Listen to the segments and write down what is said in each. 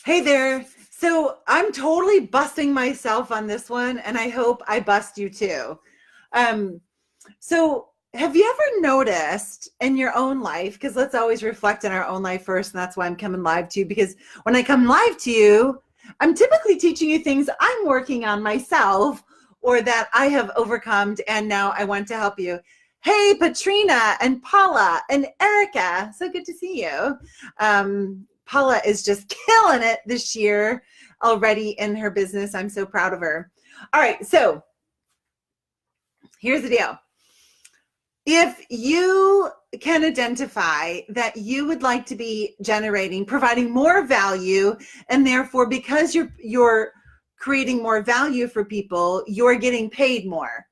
Hey there. So I'm totally busting myself on this one, and I hope I bust you too. Um, so have you ever noticed in your own life, because let's always reflect in our own life first, and that's why I'm coming live to you, because when I come live to you, I'm typically teaching you things I'm working on myself or that I have overcome, and now I want to help you. Hey, Patrina and Paula and Erica, so good to see you. Paula is just killing it this year already in her business. I'm so proud of her. All right, so here's the deal. If you can identify that you would like to be providing more value, and therefore because you're creating more value for people, you're getting paid more.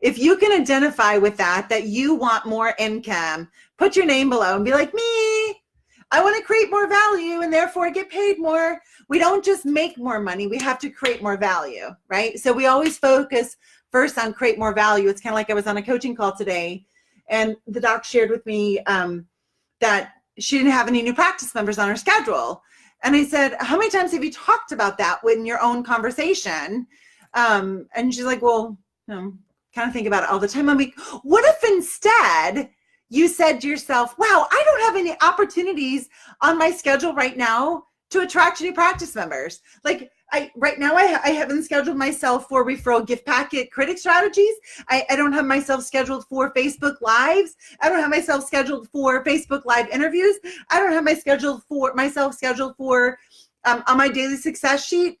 If you can identify with that you want more income, put your name below and be like, me, I want to create more value and therefore get paid more. We don't just make more money. We have to create more value, right? So we always focus first on create more value. It's kind of like I was on a coaching call today and the doc shared with me that she didn't have any new practice members on her schedule. And I said, how many times have you talked about that in your own conversation? And she's like, well, kind of think about it all the time. I'm like, what if instead you said to yourself, wow, I don't have any opportunities on my schedule right now to attract new practice members. Like right now, I haven't scheduled myself for referral gift packet critic strategies. I don't have myself scheduled for Facebook Lives. I don't have myself scheduled for Facebook Live interviews. I don't have myself scheduled for on my daily success sheet,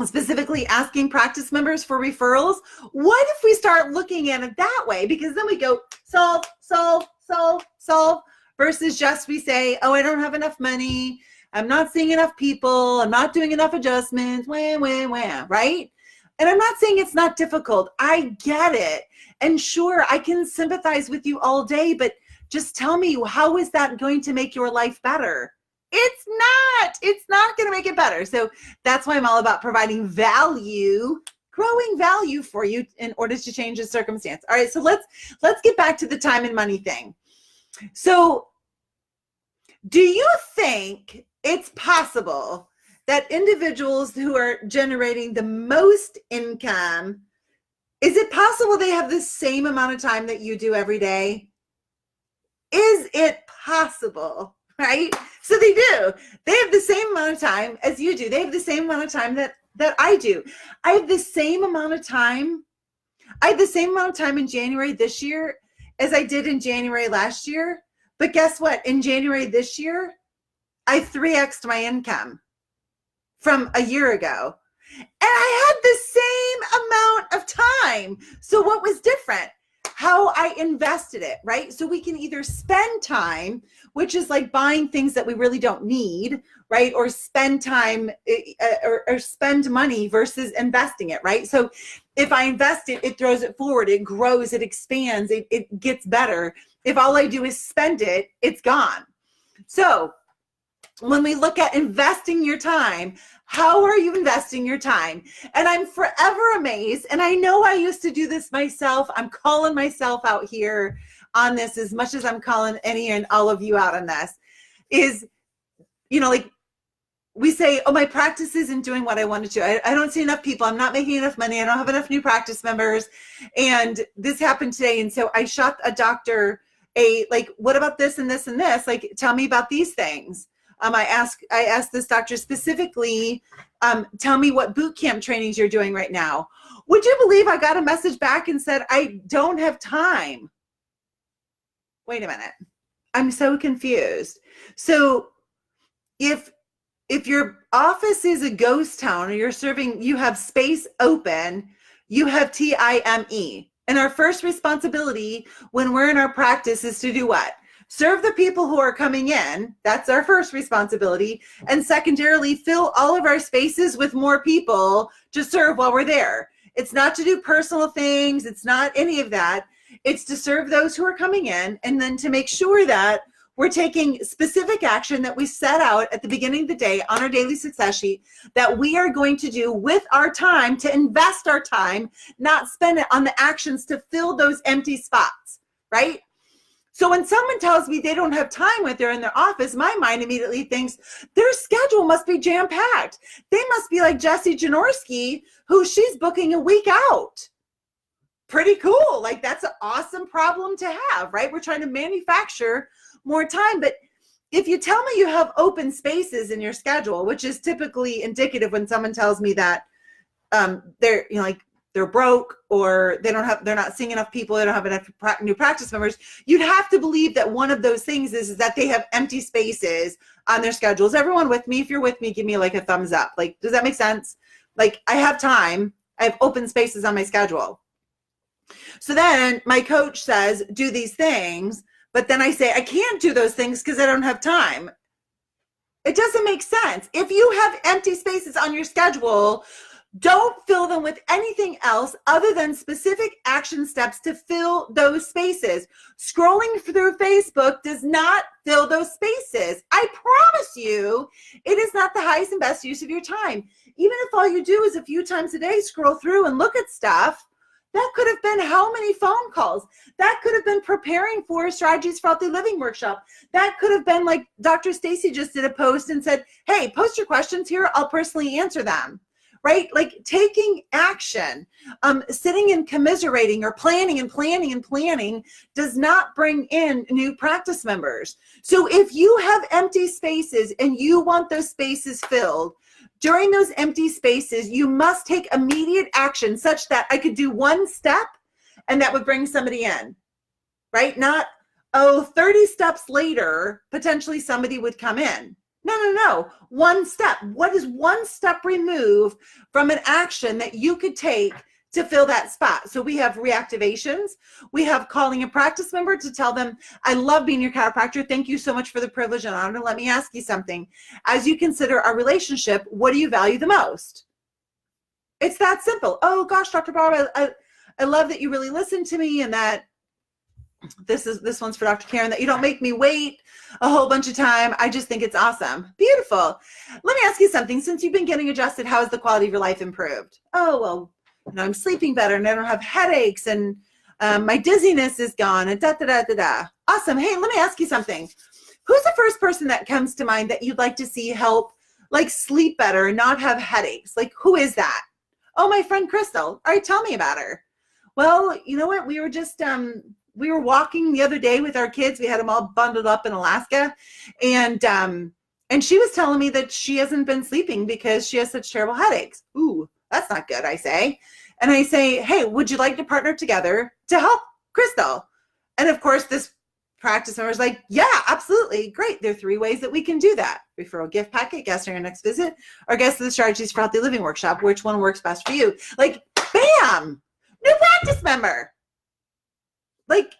specifically asking practice members for referrals. What if we start looking at it that way? Because then we go solve, solve, solve, solve, versus just we say, oh, I don't have enough money. I'm not seeing enough people. I'm not doing enough adjustments, right? And I'm not saying it's not difficult. I get it. And sure, I can sympathize with you all day, but just tell me, how is that going to make your life better? It's not going to make it better. So that's why I'm all about providing value, growing value for you in order to change the circumstance. All right, so let's get back to the time and money thing. So do you think it's possible that individuals who are generating the most income, is it possible they have the same amount of time that you do every day? Is it possible? Right? So they do. They have the same amount of time as you do. They have the same amount of time that I do. I have the same amount of time. I had the same amount of time in January this year as I did in January last year. But guess what? In January this year, I 3x'd my income from a year ago. And I had the same amount of time. So what was different? How I invested it, right? So we can either spend time, which is like buying things that we really don't need, right? Or spend time or spend money versus investing it, right? So if I invest it, it throws it forward, it grows, it expands, it gets better. If all I do is spend it, it's gone. So when we look at investing your time, how are you investing your time? And I'm forever amazed. And I know I used to do this myself. I'm calling myself out here on this as much as I'm calling any and all of you out on this. Is, like we say, oh, my practice isn't doing what I wanted to. I don't see enough people. I'm not making enough money. I don't have enough new practice members. And this happened today. And so I shot a doctor what about this and this and this? Like, tell me about these things. I asked this doctor specifically, tell me what boot camp trainings you're doing right now. Would you believe I got a message back and said, I don't have time? Wait a minute. I'm so confused. So if your office is a ghost town or you have space open, you have TIME. And our first responsibility when we're in our practice is to do what? Serve the people who are coming in. That's our first responsibility. And secondarily, fill all of our spaces with more people to serve while we're there. It's not to do personal things. It's not any of that. It's to serve those who are coming in and then to make sure that we're taking specific action that we set out at the beginning of the day on our daily success sheet that we are going to do with our time, to invest our time, not spend it on the actions to fill those empty spots, right? So when someone tells me they don't have time when they're in their office, my mind immediately thinks their schedule must be jam-packed. They must be like Jessie Janorski, who she's booking a week out. Pretty cool. Like, that's an awesome problem to have, right? We're trying to manufacture more time. But if you tell me you have open spaces in your schedule, which is typically indicative when someone tells me that they're, like, they're broke, or they're not seeing enough people, they don't have enough new practice members, you'd have to believe that one of those things is that they have empty spaces on their schedules. Everyone with me? If you're with me, give me like a thumbs up. Like, does that make sense? Like, I have time, I have open spaces on my schedule. So then my coach says, do these things, but then I say, I can't do those things because I don't have time. It doesn't make sense. If you have empty spaces on your schedule, don't fill them with anything else other than specific action steps to fill those spaces. Scrolling through Facebook does not fill those spaces. I promise you, it is not the highest and best use of your time. Even if all you do is a few times a day scroll through and look at stuff, that could have been how many phone calls? That could have been preparing for Strategies for Healthy Living workshop. That could have been like Dr. Stacy just did a post and said, hey, post your questions here, I'll personally answer them. Right? Like, taking action, sitting and commiserating or planning does not bring in new practice members. So if you have empty spaces and you want those spaces filled, during those empty spaces, you must take immediate action such that I could do one step and that would bring somebody in, right? Not, 30 steps later, potentially somebody would come in. No. One step. What is one step removed from an action that you could take to fill that spot? So we have reactivations. We have calling a practice member to tell them, I love being your chiropractor. Thank you so much for the privilege and honor. Let me ask you something. As you consider our relationship, what do you value the most? It's that simple. Oh gosh, Dr. Barb, I love that you really listen to me, and that this one's for Dr. Karen, that you don't make me wait a whole bunch of time. I just think it's awesome. Beautiful. Let me ask you something. Since you've been getting adjusted, how has the quality of your life improved? Oh, well, I'm sleeping better and I don't have headaches, and my dizziness is gone, and da-da-da-da-da. Awesome. Hey, let me ask you something. Who's the first person that comes to mind that you'd like to see help, like, sleep better and not have headaches? Like, who is that? Oh, my friend Crystal. All right, tell me about her. Well, you know what? We were just, we were walking the other day with our kids. We had them all bundled up in Alaska. And she was telling me that she hasn't been sleeping because she has such terrible headaches. Ooh, that's not good, I say. And I say, hey, would you like to partner together to help Crystal? And of course, this practice member is like, yeah, absolutely. Great. There are 3 ways that we can do that. Referral gift packet, guest on your next visit, or guest to the Strategies for Healthy Living workshop. Which one works best for you? Like, bam, new practice member. Like,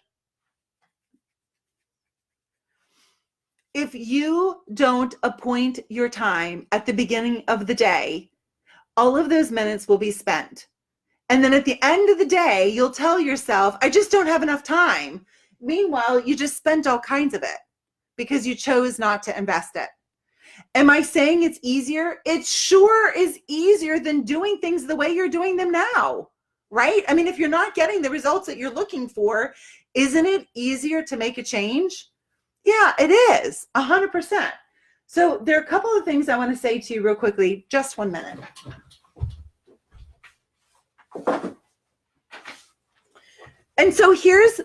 if you don't appoint your time at the beginning of the day, all of those minutes will be spent. And then at the end of the day, you'll tell yourself, I just don't have enough time. Meanwhile, you just spent all kinds of it because you chose not to invest it. Am I saying it's easier? It sure is easier than doing things the way you're doing them now, right? I mean, if you're not getting the results that you're looking for, isn't it easier to make a change? Yeah, it is, 100%. So there are a couple of things I want to say to you real quickly. Just 1 minute. And so here's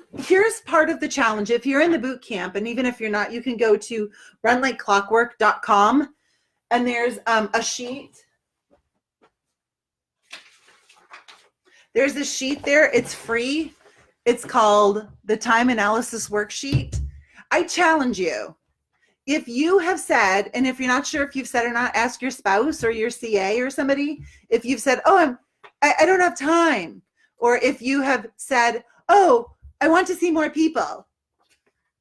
part of the challenge. If you're in the boot camp, and even if you're not, you can go to runlikeclockwork.com, and there's a sheet. There's a sheet there. It's free. It's called the Time Analysis Worksheet. I challenge you. If you have said, and if you're not sure if you've said or not, ask your spouse or your CA or somebody. If you've said, oh, I don't have time. Or if you have said, oh, I want to see more people.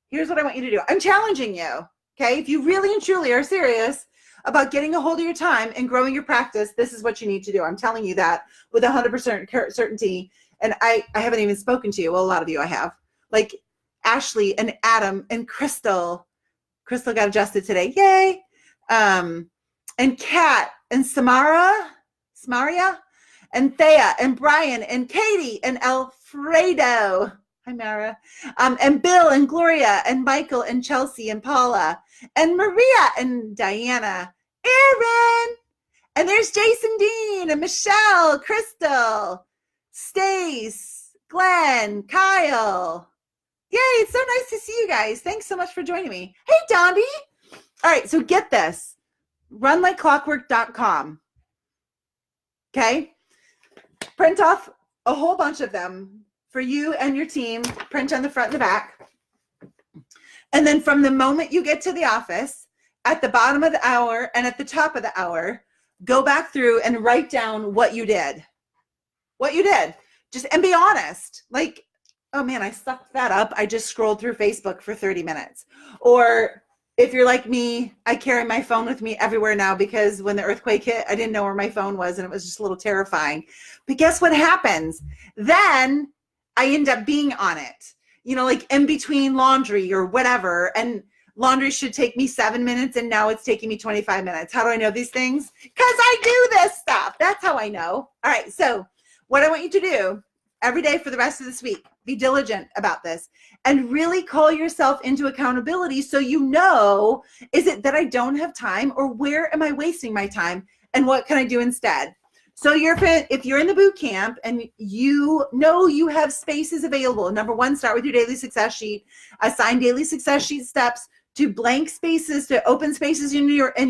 Here's what I want you to do. I'm challenging you, okay? If you really and truly are serious about getting a hold of your time and growing your practice, this is what you need to do. I'm telling you that with 100% certainty. And I haven't even spoken to you. Well, a lot of you I have. Like Ashley and Adam and Crystal. Crystal got adjusted today. Yay. And Kat and Samaria, and Thea and Brian and Katie and Alfredo. Hi, Mara. And Bill and Gloria and Michael and Chelsea and Paula and Maria and Diana, Aaron. And there's Jason Dean and Michelle, Crystal, Stace, Glenn, Kyle. Yay, it's so nice to see you guys. Thanks so much for joining me. Hey, Dondi. All right, so get this. runlikeclockwork.com. Okay? Print off a whole bunch of them for you and your team. Print on the front and the back. And then from the moment you get to the office, at the bottom of the hour and at the top of the hour, go back through and write down what you did. What you did. And be honest. Like, oh man, I sucked that up. I just scrolled through Facebook for 30 minutes. Or if you're like me, I carry my phone with me everywhere now because when the earthquake hit, I didn't know where my phone was and it was just a little terrifying. But guess what happens? Then I end up being on it, like in between laundry or whatever. And laundry should take me 7 minutes and now it's taking me 25 minutes. How do I know these things? Because I do this stuff. That's how I know. All right. So what I want you to do every day for the rest of this week, be diligent about this and really call yourself into accountability so is it that I don't have time or where am I wasting my time and what can I do instead? So if you're in the boot camp and you have spaces available, number one, start with your daily success sheet, assign daily success sheet steps to blank spaces, to open spaces on your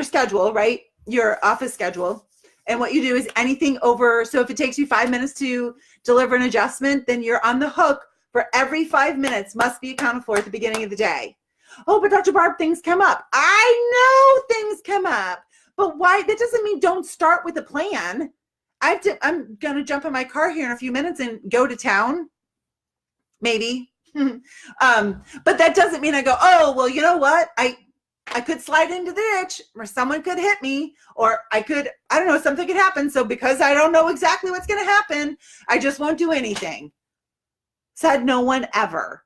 schedule, right? Your office schedule. And what you do is anything over, so if it takes you 5 minutes to deliver an adjustment, then you're on the hook for every 5 minutes must be accounted for at the beginning of the day. Oh, but Dr. Barb, things come up. I know things come up, but why? That doesn't mean don't start with a plan. I'm going to jump in my car here in a few minutes and go to town, maybe. But that doesn't mean I go, oh, well, you know what? I could slide into the ditch or someone could hit me or I don't know, something could happen. So because I don't know exactly what's going to happen, I just won't do anything. Said no one ever.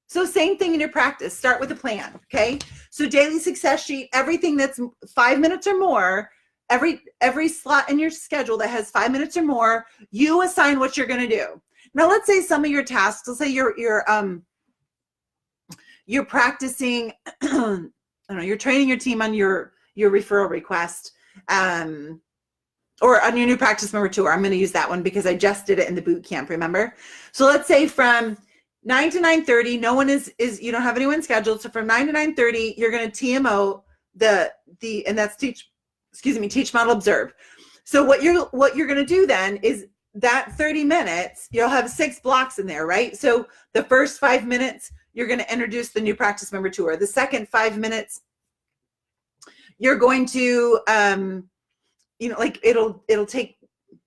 So same thing in your practice. Start with a plan, okay? So daily success sheet, everything that's 5 minutes or more, every slot in your schedule that has 5 minutes or more, you assign what you're going to do. Now let's say some of your tasks, let's say you're practicing you're training your team on your referral request or on your new practice member tour. I'm going to use that one because I just did it in the boot camp, remember? So let's say from 9 to 9:30, no one is you don't have anyone scheduled. So from 9 to 9:30, you're going to TMO and that's teach, model, observe. So what you're going to do then is that 30 minutes, you'll have 6 blocks in there, right? So the first 5 minutes, you're going to introduce the new practice member tour. The second 5 minutes, you're going to, it'll take,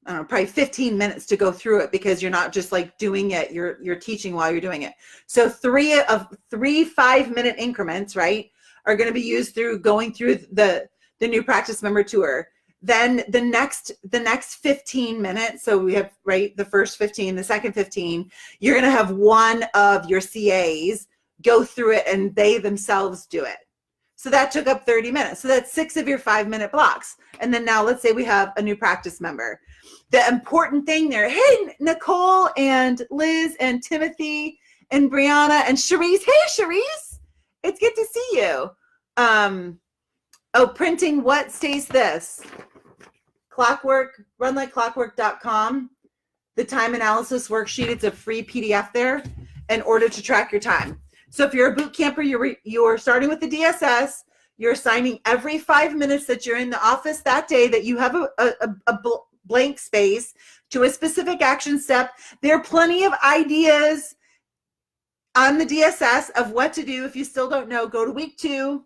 I don't know, probably 15 minutes to go through it because you're not just like doing it, you're teaching while you're doing it. So 3 5-minute increments, right, are going to be used through going through the new practice member tour. Then the next 15 minutes, so we have, right, the first 15, the second 15, you're going to have one of your CAs go through it and they themselves do it. So that took up 30 minutes. So that's 6 of your 5-minute blocks. And then now let's say we have a new practice member. The important thing there, hey, Nicole and Liz and Timothy and Brianna and Cherise. Hey, Cherise, it's good to see you. Printing what stays this? Clockwork, runlikeclockwork.com, the time analysis worksheet. It's a free PDF there in order to track your time. So if you're a boot camper, you're starting with the DSS, you're assigning every 5 minutes that you're in the office that day that you have a blank space to a specific action step. There are plenty of ideas on the DSS of what to do. If you still don't know, go to week 2,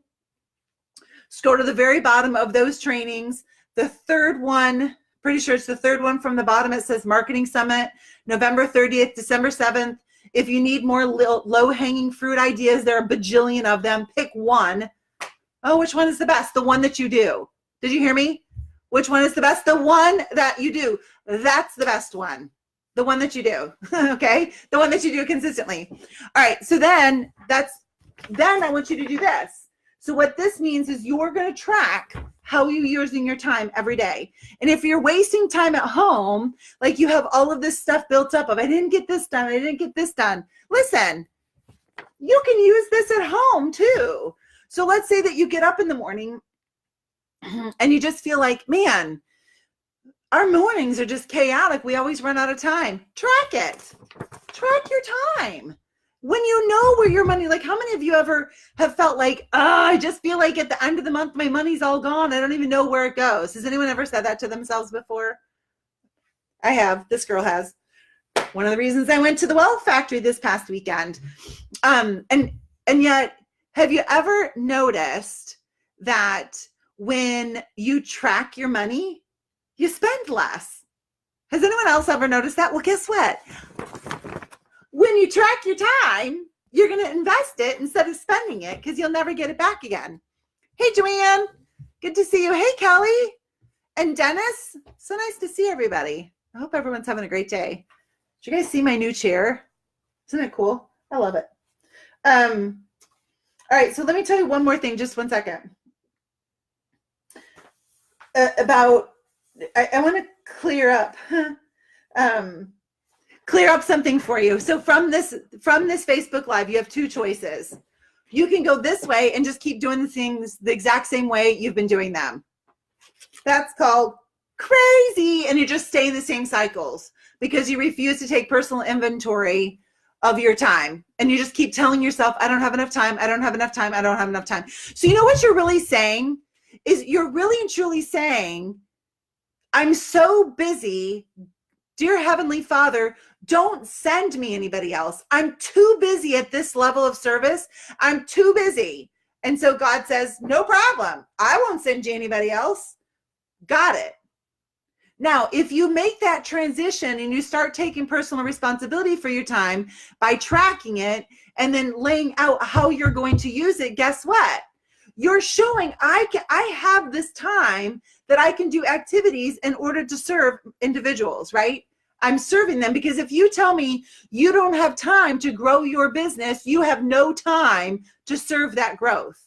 scroll to the very bottom of those trainings. The third one, pretty sure it's the third one from the bottom, it says Marketing Summit, November 30th, December 7th. If you need more low-hanging fruit ideas, there are a bajillion of them. Pick one. Oh, which one is the best? The one that you do. Did you hear me? Which one is the best? The one that you do. That's the best one. The one that you do. Okay? The one that you do consistently. All right. So then I want you to do this. So what this means is you're going to track how you're using your time every day. And if you're wasting time at home, like you have all of this stuff built up of, I didn't get this done, I didn't get this done. Listen, you can use this at home too. So let's say that you get up in the morning and you just feel like, man, our mornings are just chaotic. We always run out of time. Track it. Track your time. When you know where your money, like how many of you ever have felt like, I just feel like at the end of the month, my money's all gone. I don't even know where it goes. Has anyone ever said that to themselves before? I have. This girl has. One of the reasons I went to the Wealth Factory this past weekend. And yet, have you ever noticed that when you track your money, you spend less? Has anyone else ever noticed that? Well, guess what? When you track your time, you're going to invest it instead of spending it because you'll never get it back again. Hey, Joanne. Good to see you. Hey, Kelly and Dennis. So nice to see everybody. I hope everyone's having a great day. Did you guys see my new chair? Isn't it cool? I love it. All right, so let me tell you one more thing, just 1 second. I want to clear up something for you. So from this Facebook Live, you have two choices. You can go this way and just keep doing the things the exact same way you've been doing them. That's called crazy, and you just stay in the same cycles because you refuse to take personal inventory of your time. And you just keep telling yourself, I don't have enough time. I don't have enough time. I don't have enough time. So you know what you're really saying is you're really and truly saying, I'm so busy. Dear Heavenly Father, don't send me anybody else. I'm too busy at this level of service. I'm too busy. And so God says, no problem. I won't send you anybody else. Got it. Now, if you make that transition and you start taking personal responsibility for your time by tracking it and then laying out how you're going to use it, guess what? You're showing I have this time that I can do activities in order to serve individuals, right? I'm serving them because if you tell me you don't have time to grow your business, you have no time to serve that growth.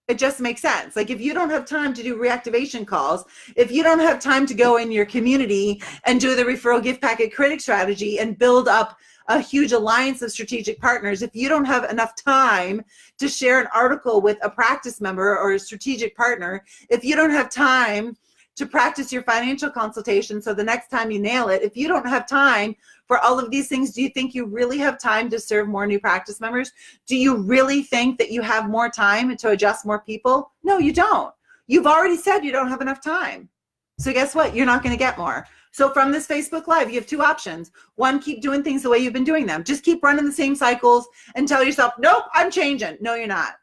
It just makes sense. Like if you don't have time to do reactivation calls, if you don't have time to go in your community and do the referral gift packet critic strategy and build up a huge alliance of strategic partners, if you don't have enough time to share an article with a practice member or a strategic partner, if you don't have time to practice your financial consultation so the next time you nail it, if you don't have time for all of these things, do you think you really have time to serve more new practice members? Do you really think that you have more time to adjust more people? No, you don't. You've already said you don't have enough time. So guess what? You're not going to get more. So from this Facebook Live, you have two options. One, keep doing things the way you've been doing them. Just keep running the same cycles and tell yourself, nope, I'm changing. No, you're not.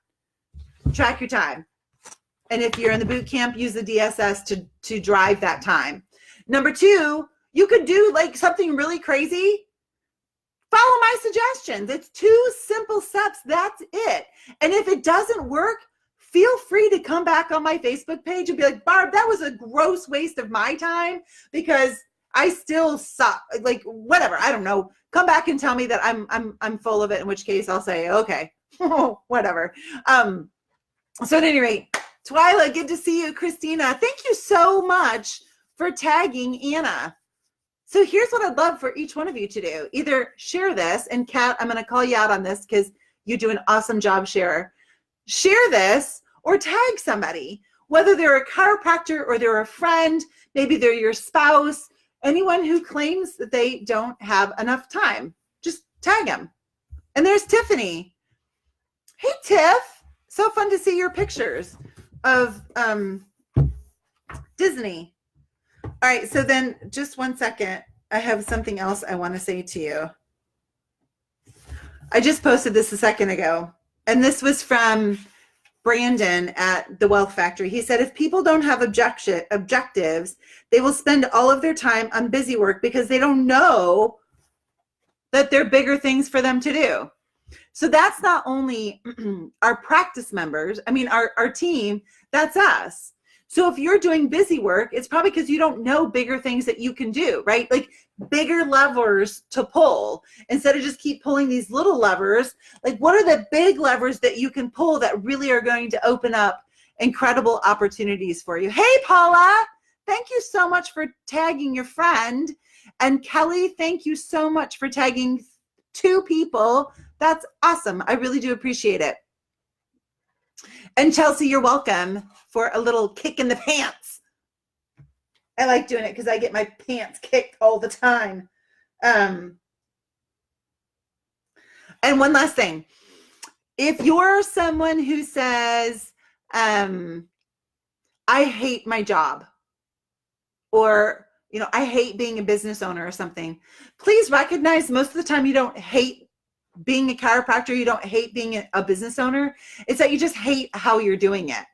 Track your time. And if you're in the boot camp, use the DSS to drive that time. Number two, you could do like something really crazy. Follow my suggestions. It's 2 simple steps. That's it. And if it doesn't work, feel free to come back on my Facebook page and be like, Barb, that was a gross waste of my time because I still suck. Like whatever, I don't know. Come back and tell me that I'm full of it. In which case, I'll say, okay, whatever. So at any rate, Twyla, good to see you. Christina, thank you so much for tagging Anna. So here's what I'd love for each one of you to do. Either share this, and Kat, I'm going to call you out on this because you do an awesome job, sharer. Share this or tag somebody, whether they're a chiropractor or they're a friend, maybe they're your spouse, anyone who claims that they don't have enough time. Just tag them. And there's Tiffany. Hey, Tiff. So fun to see your pictures of Disney. All right, so then just 1 second. I have something else I want to say to you. I just posted this a second ago, and this was from Brandon at the Wealth Factory. He said, if people don't have objectives, they will spend all of their time on busy work because they don't know that there are bigger things for them to do. So that's not only our practice members, I mean, our team, that's us. So if you're doing busy work, it's probably because you don't know bigger things that you can do, right? Like bigger levers to pull instead of just keep pulling these little levers. Like what are the big levers that you can pull that really are going to open up incredible opportunities for you? Hey, Paula, thank you so much for tagging your friend. And Kelly, thank you so much for tagging 2 people. That's awesome. I really do appreciate it. And Chelsea, you're welcome for a little kick in the pants. I like doing it because I get my pants kicked all the time. And one last thing. If you're someone who says, I hate my job, or, I hate being a business owner or something, please recognize most of the time you don't hate being a chiropractor, you don't hate being a business owner. It's that you just hate how you're doing it.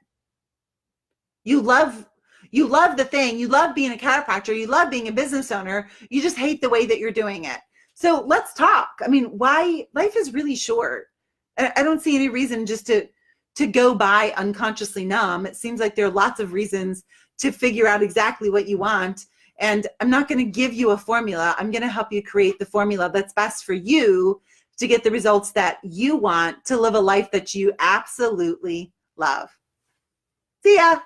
You love the thing. You love being a chiropractor. You love being a business owner. You just hate the way that you're doing it. So let's talk. I mean, why? Life is really short. I don't see any reason just to go by unconsciously numb. It seems like there are lots of reasons to figure out exactly what you want. And I'm not going to give you a formula. I'm going to help you create the formula that's best for you to get the results that you want to live a life that you absolutely love. See ya.